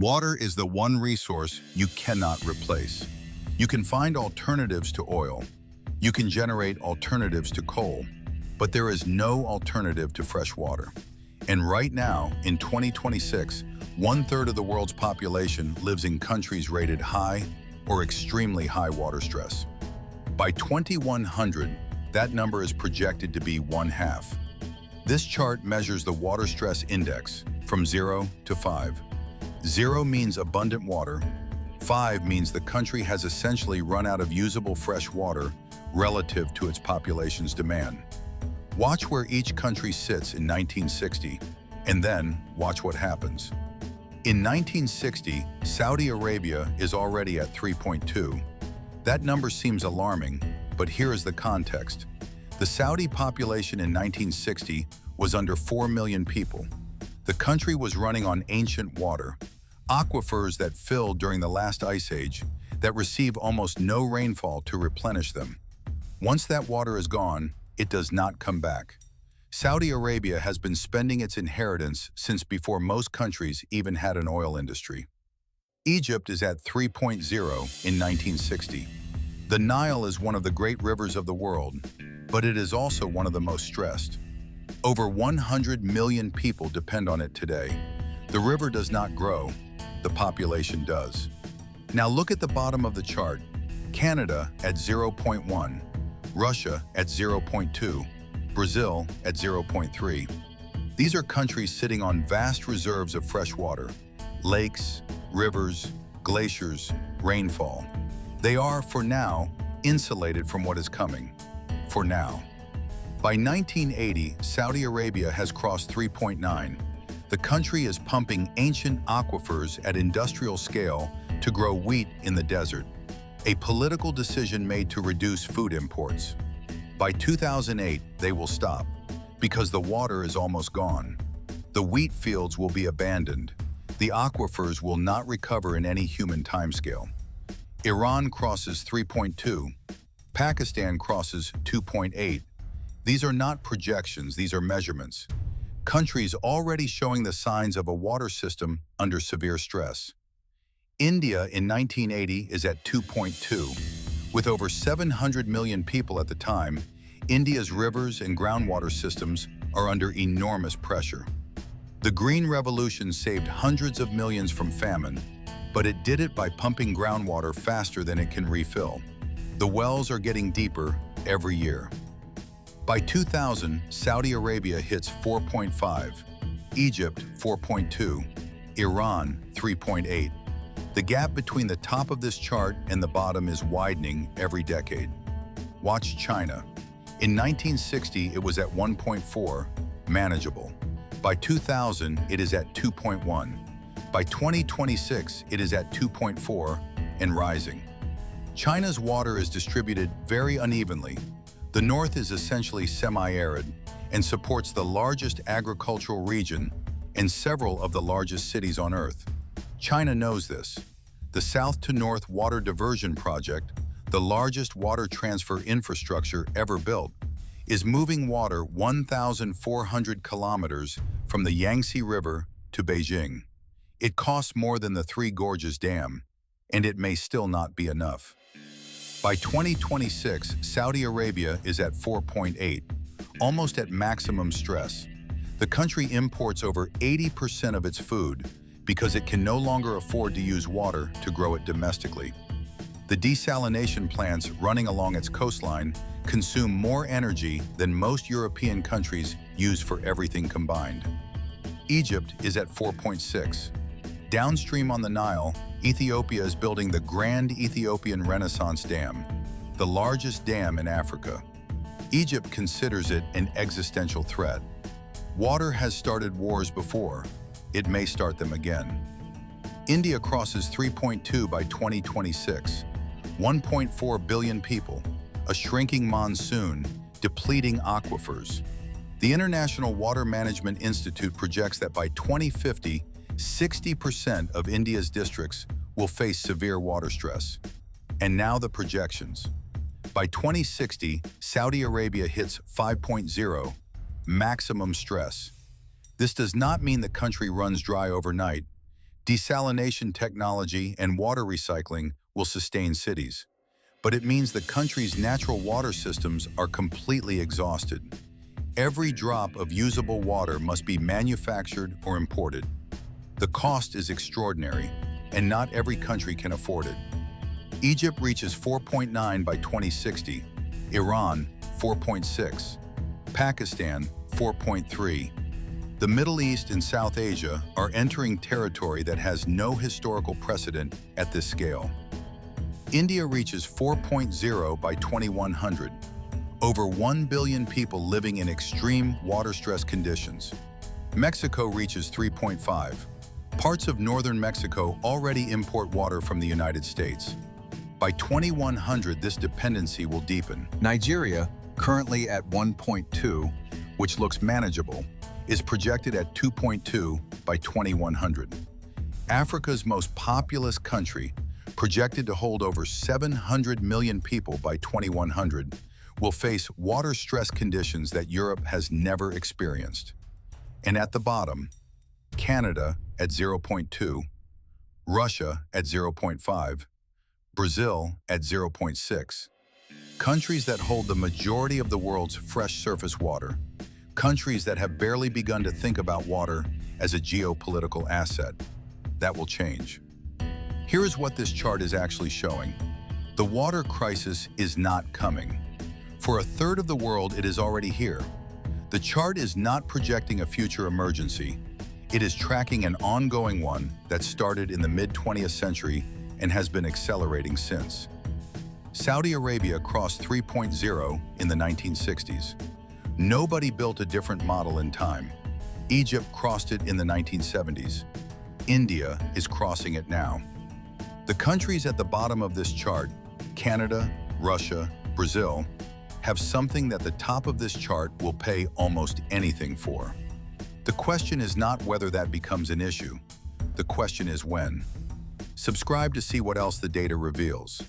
Water is the one resource you cannot replace. You can find alternatives to oil. You can generate alternatives to coal. But there is no alternative to fresh water. And right now, in 2026, 1/3 of the world's population lives in countries rated high or extremely high water stress. By 2100, that number is projected to be 1/2. This chart measures the water stress index from 0 to 5. 0 means abundant water. 5 means the country has essentially run out of usable fresh water relative to its population's demand. Watch where each country sits in 1960, and then watch what happens. In 1960, Saudi Arabia is already at 3.2. That number seems alarming, but here is the context. The Saudi population in 1960 was under 4 million people. The country was running on ancient water, aquifers that filled during the last ice age, that receive almost no rainfall to replenish them. Once that water is gone, it does not come back. Saudi Arabia has been spending its inheritance since before most countries even had an oil industry. Egypt is at 3.0 in 1960. The Nile is one of the great rivers of the world, but it is also one of the most stressed. Over 100 million people depend on it today. The river does not grow, the population does. Now look at the bottom of the chart. Canada at 0.1, Russia at 0.2, Brazil at 0.3. These are countries sitting on vast reserves of fresh water, lakes, rivers, glaciers, rainfall. They are, for now, insulated from what is coming. For now. By 1980, Saudi Arabia has crossed 3.9. The country is pumping ancient aquifers at industrial scale to grow wheat in the desert, a political decision made to reduce food imports. By 2008, they will stop, because the water is almost gone. The wheat fields will be abandoned. The aquifers will not recover in any human timescale. Iran crosses 3.2. Pakistan crosses 2.8. These are not projections, these are measurements. Countries already showing the signs of a water system under severe stress. India in 1980 is at 2.2. With over 700 million people at the time, India's rivers and groundwater systems are under enormous pressure. The Green Revolution saved hundreds of millions from famine, but it did it by pumping groundwater faster than it can refill. The wells are getting deeper every year. By 2000, Saudi Arabia hits 4.5, Egypt 4.2, Iran 3.8. The gap between the top of this chart and the bottom is widening every decade. Watch China. In 1960, it was at 1.4, manageable. By 2000, it is at 2.1. By 2026, it is at 2.4 and rising. China's water is distributed very unevenly. The north is essentially semi-arid and supports the largest agricultural region and several of the largest cities on Earth. China knows this. The South to North Water Diversion Project, the largest water transfer infrastructure ever built, is moving water 1,400 kilometers from the Yangtze River to Beijing. It costs more than the Three Gorges Dam, and it may still not be enough. By 2026, Saudi Arabia is at 4.8, almost at maximum stress. The country imports over 80% of its food because it can no longer afford to use water to grow it domestically. The desalination plants running along its coastline consume more energy than most European countries use for everything combined. Egypt is at 4.6. Downstream on the Nile, Ethiopia is building the Grand Ethiopian Renaissance Dam, the largest dam in Africa. Egypt considers it an existential threat. Water has started wars before. It may start them again. India crosses 3.2 by 2026. 1.4 billion people, a shrinking monsoon, depleting aquifers. The International Water Management Institute projects that by 2050, 60% of India's districts will face severe water stress. And now the projections. By 2060, Saudi Arabia hits 5.0, maximum stress. This does not mean the country runs dry overnight. Desalination technology and water recycling will sustain cities, but it means the country's natural water systems are completely exhausted. Every drop of usable water must be manufactured or imported. The cost is extraordinary, and not every country can afford it. Egypt reaches 4.9 by 2060, Iran 4.6, Pakistan 4.3. The Middle East and South Asia are entering territory that has no historical precedent at this scale. India reaches 4.0 by 2100, over 1 billion people living in extreme water stress conditions. Mexico reaches 3.5. Parts of northern Mexico already import water from the United States. By 2100, this dependency will deepen. Nigeria, currently at 1.2, which looks manageable, is projected at 2.2 by 2100. Africa's most populous country, projected to hold over 700 million people by 2100, will face water stress conditions that Europe has never experienced. And at the bottom, Canada at 0.2, Russia at 0.5, Brazil at 0.6. Countries that hold the majority of the world's fresh surface water. Countries that have barely begun to think about water as a geopolitical asset. That will change. Here is what this chart is actually showing. The water crisis is not coming. For a third of the world, it is already here. The chart is not projecting a future emergency. It is tracking an ongoing one that started in the mid-20th century and has been accelerating since. Saudi Arabia crossed 3.0 in the 1960s. Nobody built a different model in time. Egypt crossed it in the 1970s. India is crossing it now. The countries at the bottom of this chart, Canada, Russia, Brazil, have something that the top of this chart will pay almost anything for. The question is not whether that becomes an issue. The question is when. Subscribe to see what else the data reveals.